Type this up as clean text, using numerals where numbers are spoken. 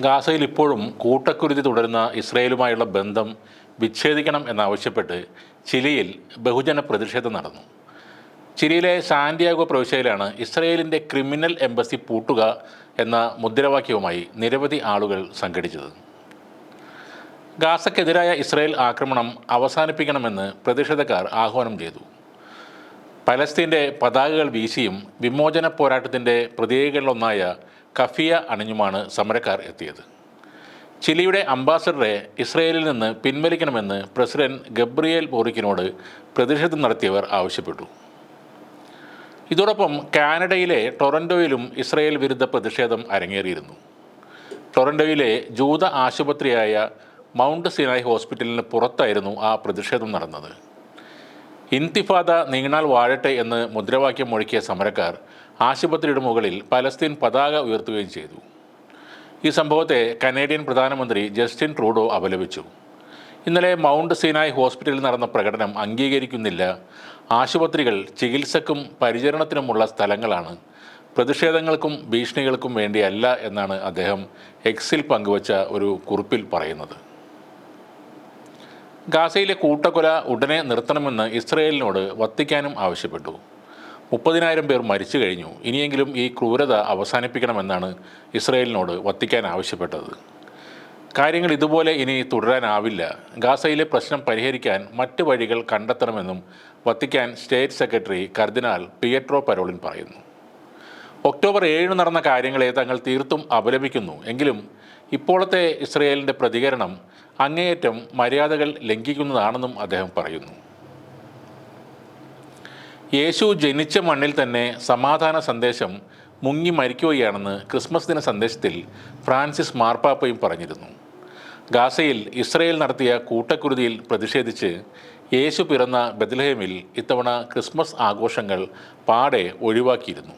ഗാസയിൽ ഇപ്പോഴും കൂട്ടക്കുരുതി തുടരുന്ന ഇസ്രയേലുമായുള്ള ബന്ധം വിച്ഛേദിക്കണം എന്നാവശ്യപ്പെട്ട് ചിലിയിൽ ബഹുജന പ്രതിഷേധം നടന്നു. ചിലിയിലെ സാന്റിയാഗോ പ്രവിശ്യയിലാണ് ഇസ്രയേലിൻ്റെ ക്രിമിനൽ എംബസി പൂട്ടുക എന്ന മുദ്രാവാക്യവുമായി നിരവധി ആളുകൾ സംഘടിച്ചത്. ഗാസയ്ക്കെതിരായ ഇസ്രയേൽ ആക്രമണം അവസാനിപ്പിക്കണമെന്ന് പ്രതിഷേധക്കാർ ആഹ്വാനം ചെയ്തു. പലസ്തീൻ്റെ പതാകകൾ വീശിയും വിമോചന പോരാട്ടത്തിൻ്റെ പ്രതീകങ്ങളിലൊന്നായ കഫിയ അണിഞ്ഞുമാണ് സമരക്കാർ എത്തിയത്. ചിലിയുടെ അംബാസഡറെ ഇസ്രയേലിൽ നിന്ന് പിൻവലിക്കണമെന്ന് പ്രസിഡന്റ് ഗബ്രിയേൽ ബോറിക്കിനോട് പ്രതിഷേധം നടത്തിയവർ ആവശ്യപ്പെട്ടു. ഇതോടൊപ്പം കാനഡയിലെ ടൊറൻറ്റോയിലും ഇസ്രയേൽ വിരുദ്ധ പ്രതിഷേധം അരങ്ങേറിയിരുന്നു. ടൊറൻറ്റോയിലെ ജൂത ആശുപത്രിയായ മൗണ്ട് സിനായ് ഹോസ്പിറ്റലിന് പുറത്തായിരുന്നു ആ പ്രതിഷേധം നടന്നത്. ഇൻതിഫാദ നീണാൽ വാഴട്ടെ എന്ന് മുദ്രാവാക്യം മുഴക്കിയ സമരക്കാർ ആശുപത്രിയുടെ മുകളിൽ പലസ്തീൻ പതാക ഉയർത്തുകയും ചെയ്തു. ഈ സംഭവത്തെ കനേഡിയൻ പ്രധാനമന്ത്രി ജസ്റ്റിൻ ട്രൂഡോ അപലപിച്ചു. ഇന്നലെ മൗണ്ട് സിനായ് ഹോസ്പിറ്റലിൽ നടന്ന പ്രകടനം അംഗീകരിക്കുന്നില്ല, ആശുപത്രികൾ ചികിത്സക്കും പരിചരണത്തിനുമുള്ള സ്ഥലങ്ങളാണ്, പ്രതിഷേധങ്ങൾക്കും ഭീഷണികൾക്കും വേണ്ടിയല്ല എന്നാണ് അദ്ദേഹം എക്സിൽ പങ്കുവച്ച ഒരു കുറിപ്പിൽ പറയുന്നത്. ഗാസയിലെ കൂട്ടക്കൊല ഉടനെ നിർത്തണമെന്ന് ഇസ്രയേലിനോട് വത്തിക്കാനും ആവശ്യപ്പെട്ടു. 30,000 പേർ മരിച്ചു കഴിഞ്ഞു, ഇനിയെങ്കിലും ഈ ക്രൂരത അവസാനിപ്പിക്കണമെന്നാണ് ഇസ്രയേലിനോട് വത്തിക്കാൻ ആവശ്യപ്പെട്ടത്. കാര്യങ്ങൾ ഇതുപോലെ ഇനി തുടരാനാവില്ല, ഗാസയിലെ പ്രശ്നം പരിഹരിക്കാൻ മറ്റ് വഴികൾ കണ്ടെത്തണമെന്നും വത്തിക്കാൻ സ്റ്റേറ്റ് സെക്രട്ടറി കർദിനാൾ പിയട്രോ പരോളിൻ പറയുന്നു. ഒക്ടോബർ 7 നടന്ന കാര്യങ്ങളെ തങ്ങൾ തീർത്തും അപലപിക്കുന്നു, എങ്കിലും ഇപ്പോഴത്തെ ഇസ്രയേലിൻ്റെ പ്രതികരണം അങ്ങേയറ്റം മര്യാദകൾ ലംഘിക്കുന്നതാണെന്നും അദ്ദേഹം പറയുന്നു. യേശു ജനിച്ച മണ്ണിൽ തന്നെ സമാധാന സന്ദേശം മുങ്ങി മരിക്കുകയാണെന്ന് ക്രിസ്മസ് ദിന സന്ദേശത്തിൽ ഫ്രാൻസിസ് മാർപ്പാപ്പയും പറഞ്ഞിരുന്നു. ഗാസയിൽ ഇസ്രയേൽ നടത്തിയ കൂട്ടക്കുരുതിയിൽ പ്രതിഷേധിച്ച് യേശു പിറന്ന ബെത്ലഹേമിൽ ഇത്തവണ ക്രിസ്മസ് ആഘോഷങ്ങൾ പാടെ ഒഴിവാക്കിയിരുന്നു.